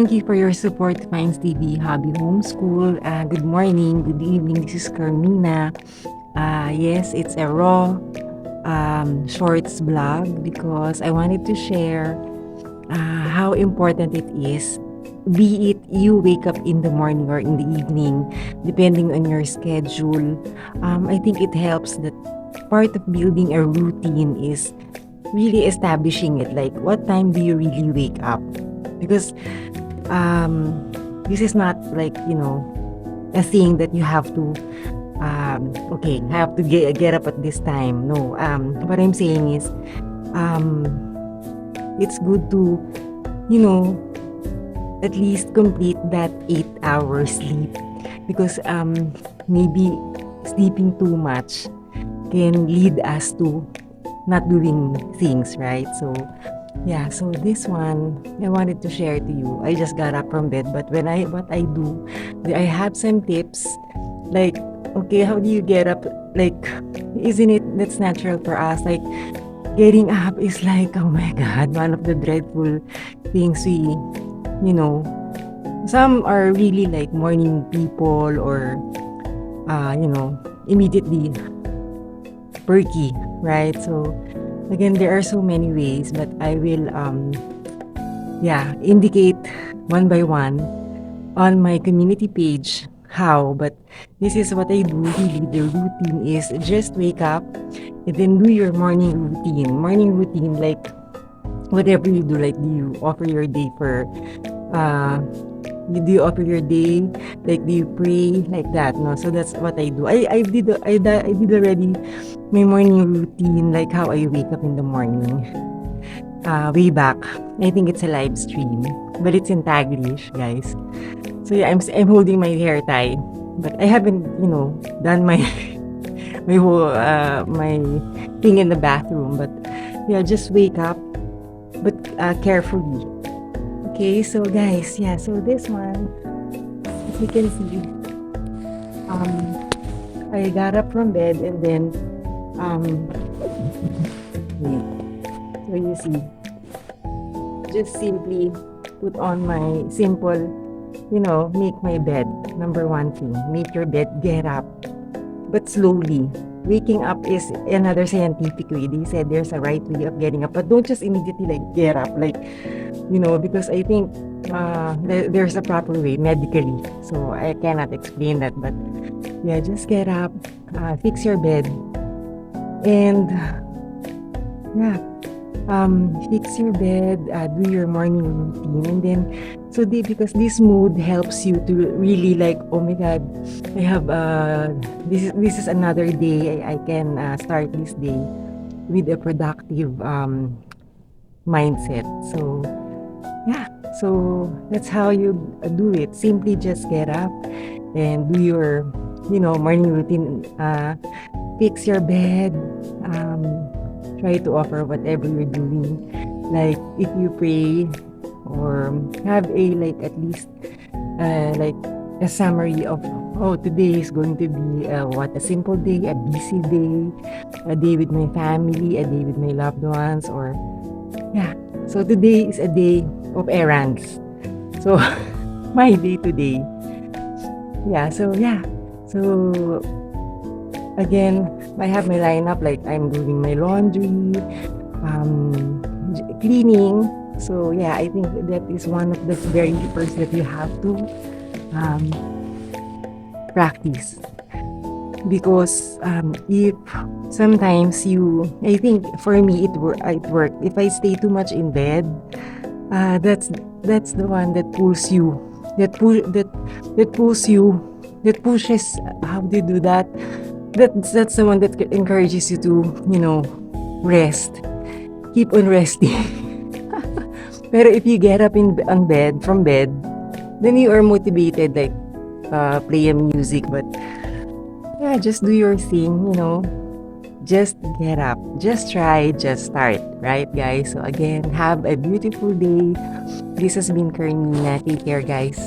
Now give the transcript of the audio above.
thank you for your support to Minds TV Hobby Homeschool. Good morning, good evening. This is Carmina. Yes, it's a raw shorts vlog because I wanted to share how important it is. Be it you wake up in the morning or in the evening, depending on your schedule. I think it helps that part of building a routine is really establishing it. Like, what time do you really wake up? Because this is not like, a thing that you have to, okay, have to get up at this time. No, what I'm saying is, it's good to, at least complete that 8 hour sleep, because maybe sleeping too much can lead us to not doing things right. So yeah, so this one I wanted to share to you. I just got up from bed, but what I do, I have some tips. Like, okay, how do you get up? Like, isn't it that's natural for us? Like, getting up is like, oh my god, one of the dreadful things we, some are really like morning people, or immediately perky, right? So again, there are so many ways, but I will indicate one by one on my community page how. But this is what I do. Really, the routine is just wake up and then do your morning routine. Like, whatever you do, like, do you offer your day for do you offer your day, like, do you pray, like that? No, so that's what I do. I did already my morning routine, like how I wake up in the morning, way back. I think it's a live stream, but it's in Taglish, guys. So yeah, I'm holding my hair tie, but I haven't, done my my whole my thing in the bathroom. But yeah, just wake up, but carefully. Okay, so guys, yeah, so this one, as you can see, I got up from bed and then wait. So you see, just simply put on my simple, make my bed. Number one thing, make your bed, get up, but slowly. Waking up is another scientific way. They said there's a right way of getting up, but don't just immediately like get up, like, because I think there's a proper way medically. So I cannot explain that, but yeah, just get up, fix your bed, and yeah, fix your bed, do your morning routine, and then because this mood helps you to really like, oh my god, I have this is another day. I can start this day with a productive mindset. So yeah, so that's how you do it. Simply just get up and do your morning routine, fix your bed, try to offer whatever you're doing, like if you pray, or have a like at least like a summary of, oh, today is going to be a simple day, a busy day, a day with my family, a day with my loved ones, or yeah, so today is a day of errands. So my day today. Yeah, so again, I have my lineup, like I'm doing my laundry, cleaning. So yeah, I think that is one of the very first that you have to practice, because if sometimes I think for me it worked. If I stay too much in bed, that's the one that pulls you, that pulls you, that pushes. How do you do that? That's the one that encourages you to rest, keep on resting. Pero if you get up from bed, then you are motivated, like play a music, but yeah, just do your thing, just get up, just try, just start, right, guys? So again, have a beautiful day. This has been Carmina. Take care, guys.